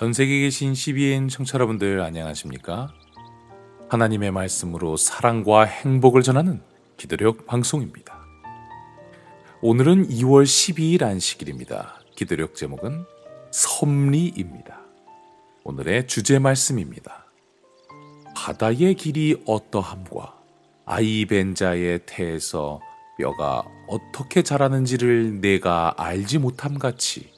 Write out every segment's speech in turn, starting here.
전 세계에 계신 CBN 청취자 여러분들 안녕하십니까? 하나님의 말씀으로 사랑과 행복을 전하는 기도력 방송입니다. 오늘은 2월 12일 안식일입니다. 기도력 제목은 섭리입니다. 오늘의 주제 말씀입니다. 바다의 길이 어떠함과 아이 벤 자의 태에서 뼈가 어떻게 자라는지를 내가 알지 못함 같이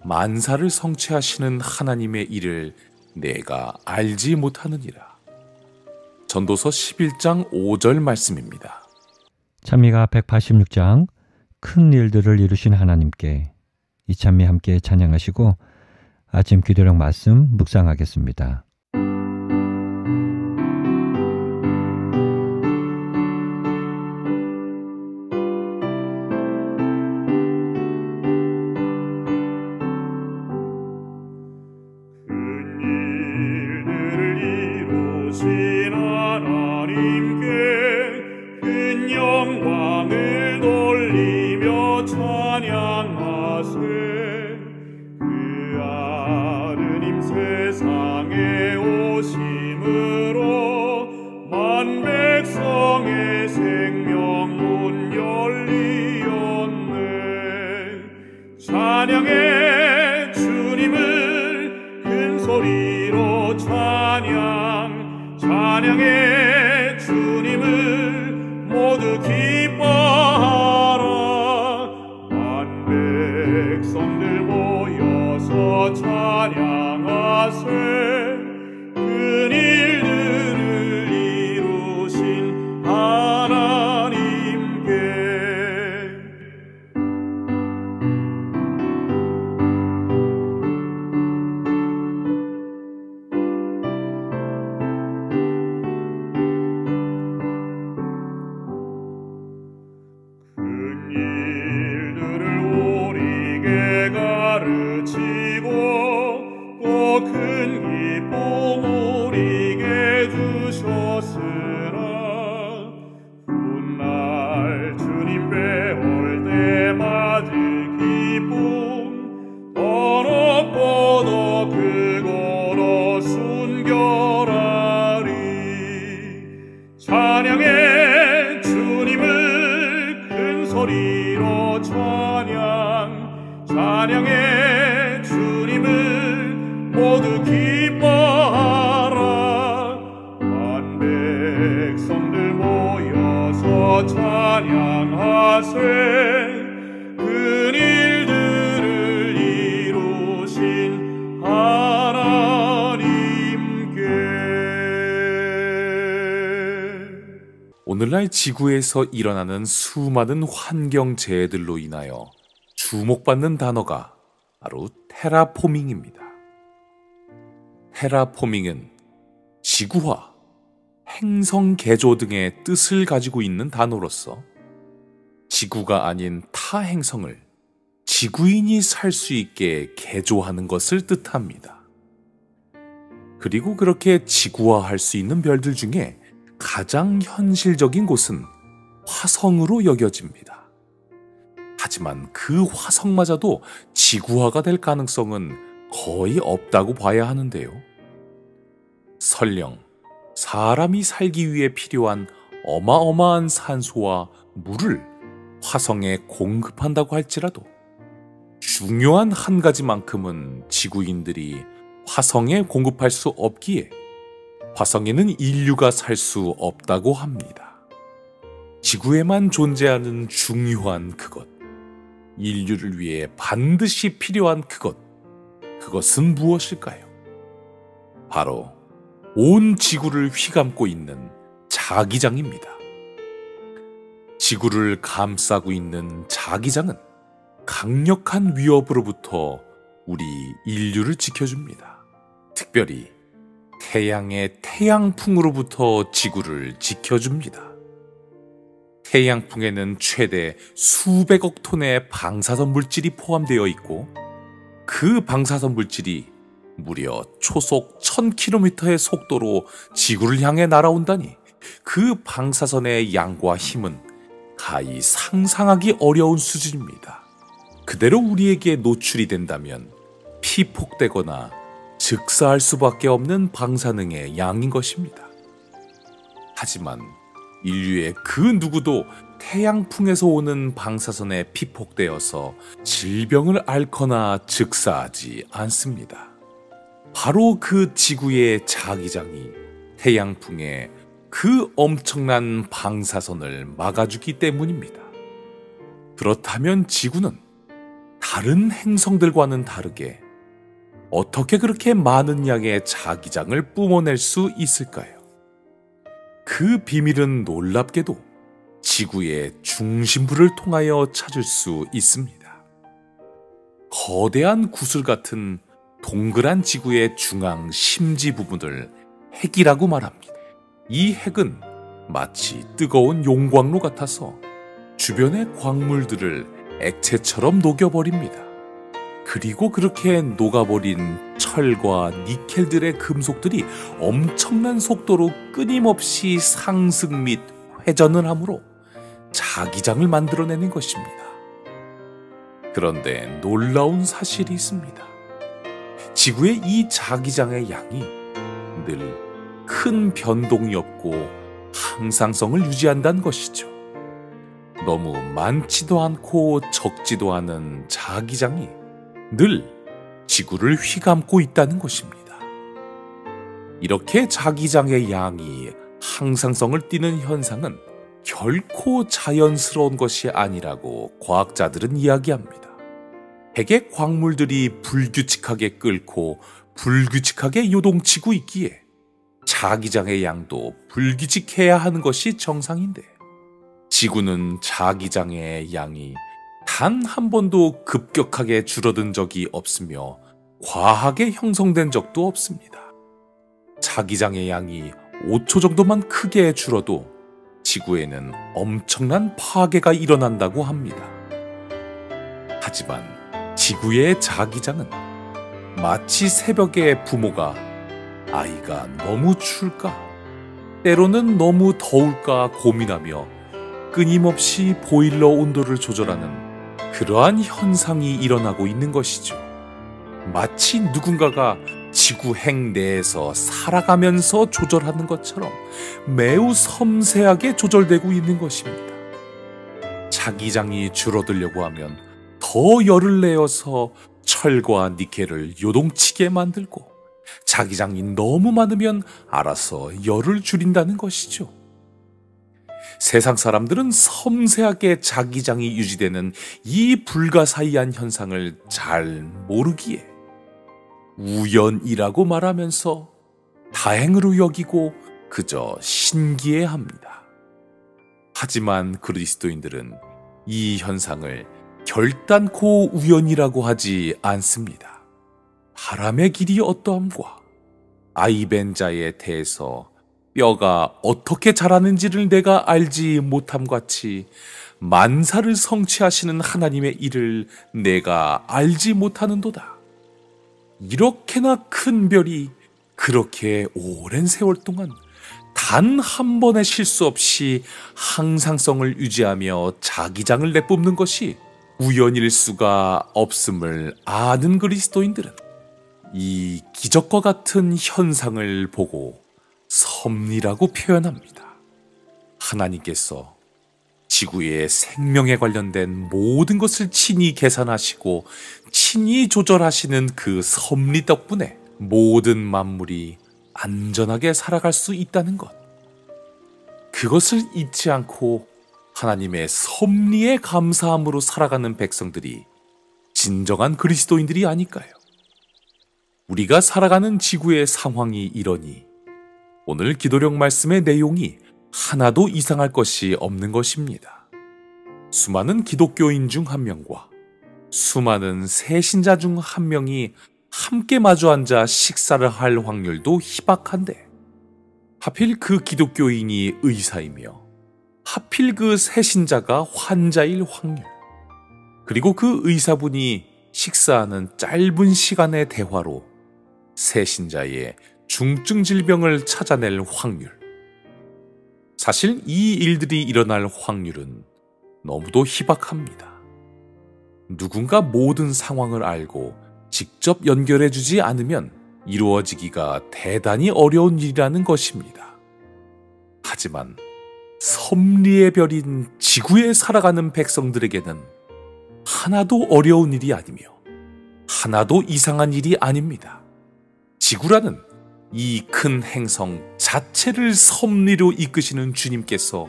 만사를 성취하시는 하나님의 일을 내가 알지 못하느니라. 전도서 11장 5절 말씀입니다. 찬미가 186장 큰 일들을 이루신 하나님께 이 찬미 함께 찬양하시고 아침 기도력 말씀 묵상하겠습니다. 오늘날 지구에서 일어나는 수많은 환경재해들로 인하여 주목받는 단어가 바로 테라포밍입니다. 테라포밍은 지구화, 행성 개조 등의 뜻을 가지고 있는 단어로서 지구가 아닌 타 행성을 지구인이 살 수 있게 개조하는 것을 뜻합니다. 그리고 그렇게 지구화할 수 있는 별들 중에 가장 현실적인 곳은 화성으로 여겨집니다. 하지만 그 화성마저도 지구화가 될 가능성은 거의 없다고 봐야 하는데요. 설령 사람이 살기 위해 필요한 어마어마한 산소와 물을 화성에 공급한다고 할지라도 중요한 한 가지만큼은 지구인들이 화성에 공급할 수 없기에 화성에는 인류가 살 수 없다고 합니다. 지구에만 존재하는 중요한 그것, 인류를 위해 반드시 필요한 그것은 무엇일까요? 바로 온 지구를 휘감고 있는 자기장입니다. 지구를 감싸고 있는 자기장은 강력한 위협으로부터 우리 인류를 지켜줍니다. 특별히 태양의 태양풍으로부터 지구를 지켜줍니다. 태양풍에는 최대 수백억 톤의 방사선 물질이 포함되어 있고 그 방사선 물질이 무려 초속 1000km의 속도로 지구를 향해 날아온다니 그 방사선의 양과 힘은 가히 상상하기 어려운 수준입니다. 그대로 우리에게 노출이 된다면 피폭되거나 즉사할 수밖에 없는 방사능의 양인 것입니다. 하지만 인류의 그 누구도 태양풍에서 오는 방사선에 피폭되어서 질병을 앓거나 즉사하지 않습니다. 바로 그 지구의 자기장이 태양풍에 그 엄청난 방사선을 막아주기 때문입니다. 그렇다면 지구는 다른 행성들과는 다르게 어떻게 그렇게 많은 양의 자기장을 뿜어낼 수 있을까요? 그 비밀은 놀랍게도 지구의 중심부를 통하여 찾을 수 있습니다. 거대한 구슬 같은 동그란 지구의 중앙 심지 부분을 핵이라고 말합니다. 이 핵은 마치 뜨거운 용광로 같아서 주변의 광물들을 액체처럼 녹여버립니다. 그리고 그렇게 녹아버린 철과 니켈들의 금속들이 엄청난 속도로 끊임없이 상승 및 회전을 하므로 자기장을 만들어내는 것입니다. 그런데 놀라운 사실이 있습니다. 지구의 이 자기장의 양이 늘 큰 변동이 없고 항상성을 유지한다는 것이죠. 너무 많지도 않고 적지도 않은 자기장이 늘 지구를 휘감고 있다는 것입니다. 이렇게 자기장의 양이 항상성을 띠는 현상은 결코 자연스러운 것이 아니라고 과학자들은 이야기합니다. 핵의 광물들이 불규칙하게 끓고 불규칙하게 요동치고 있기에 자기장의 양도 불규칙해야 하는 것이 정상인데, 지구는 자기장의 양이 단 한 번도 급격하게 줄어든 적이 없으며 과하게 형성된 적도 없습니다. 자기장의 양이 5초 정도만 크게 줄어도 지구에는 엄청난 파괴가 일어난다고 합니다. 하지만 지구의 자기장은 마치 새벽에 부모가 아이가 너무 추울까, 때로는 너무 더울까 고민하며 끊임없이 보일러 온도를 조절하는 그러한 현상이 일어나고 있는 것이죠. 마치 누군가가 지구 핵 내에서 살아가면서 조절하는 것처럼 매우 섬세하게 조절되고 있는 것입니다. 자기장이 줄어들려고 하면 더 열을 내어서 철과 니켈을 요동치게 만들고, 자기장이 너무 많으면 알아서 열을 줄인다는 것이죠. 세상 사람들은 섬세하게 자기장이 유지되는 이 불가사의한 현상을 잘 모르기에 우연이라고 말하면서 다행으로 여기고 그저 신기해합니다. 하지만 그리스도인들은 이 현상을 결단코 우연이라고 하지 않습니다. 바람의 길이 어떠함과 아이벤자에 대해서 뼈가 어떻게 자라는지를 내가 알지 못함 같이 만사를 성취하시는 하나님의 일을 내가 알지 못하는도다. 이렇게나 큰 별이 그렇게 오랜 세월 동안 단 한 번의 실수 없이 항상성을 유지하며 자기장을 내뿜는 것이 우연일 수가 없음을 아는 그리스도인들은 이 기적과 같은 현상을 보고 섭리라고 표현합니다. 하나님께서 지구의 생명에 관련된 모든 것을 친히 계산하시고 친히 조절하시는 그 섭리 덕분에 모든 만물이 안전하게 살아갈 수 있다는 것, 그것을 잊지 않고 하나님의 섭리에 감사함으로 살아가는 백성들이 진정한 그리스도인들이 아닐까요? 우리가 살아가는 지구의 상황이 이러니 오늘 기도력 말씀의 내용이 하나도 이상할 것이 없는 것입니다. 수많은 기독교인 중 한 명과 수많은 새신자 중 한 명이 함께 마주 앉아 식사를 할 확률도 희박한데, 하필 그 기독교인이 의사이며 하필 그 새신자가 환자일 확률, 그리고 그 의사분이 식사하는 짧은 시간의 대화로 새신자의 중증 질병을 찾아낼 확률, 사실 이 일들이 일어날 확률은 너무도 희박합니다. 누군가 모든 상황을 알고 직접 연결해주지 않으면 이루어지기가 대단히 어려운 일이라는 것입니다. 하지만 섭리의 별인 지구에 살아가는 백성들에게는 하나도 어려운 일이 아니며 하나도 이상한 일이 아닙니다. 지구라는 이 큰 행성 자체를 섭리로 이끄시는 주님께서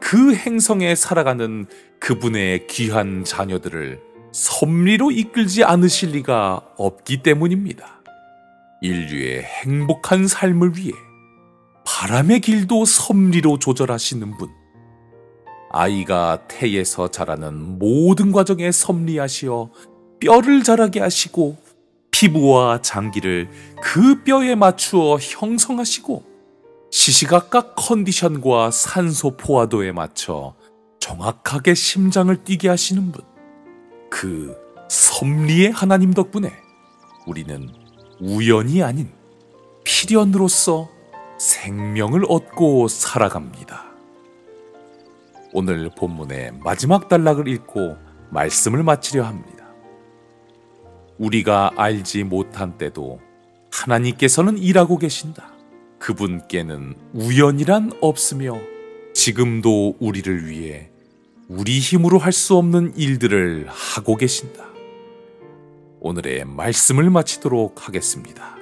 그 행성에 살아가는 그분의 귀한 자녀들을 섭리로 이끌지 않으실 리가 없기 때문입니다. 인류의 행복한 삶을 위해 바람의 길도 섭리로 조절하시는 분, 아이가 태에서 자라는 모든 과정에 섭리하시어 뼈를 자라게 하시고 피부와 장기를 그 뼈에 맞추어 형성하시고 시시각각 컨디션과 산소 포화도에 맞춰 정확하게 심장을 뛰게 하시는 분, 그 섭리의 하나님 덕분에 우리는 우연이 아닌 필연으로서 생명을 얻고 살아갑니다. 오늘 본문의 마지막 단락을 읽고 말씀을 마치려 합니다. 우리가 알지 못한 때도 하나님께서는 일하고 계신다. 그분께는 우연이란 없으며 지금도 우리를 위해 우리 힘으로 할 수 없는 일들을 하고 계신다. 오늘의 말씀을 마치도록 하겠습니다.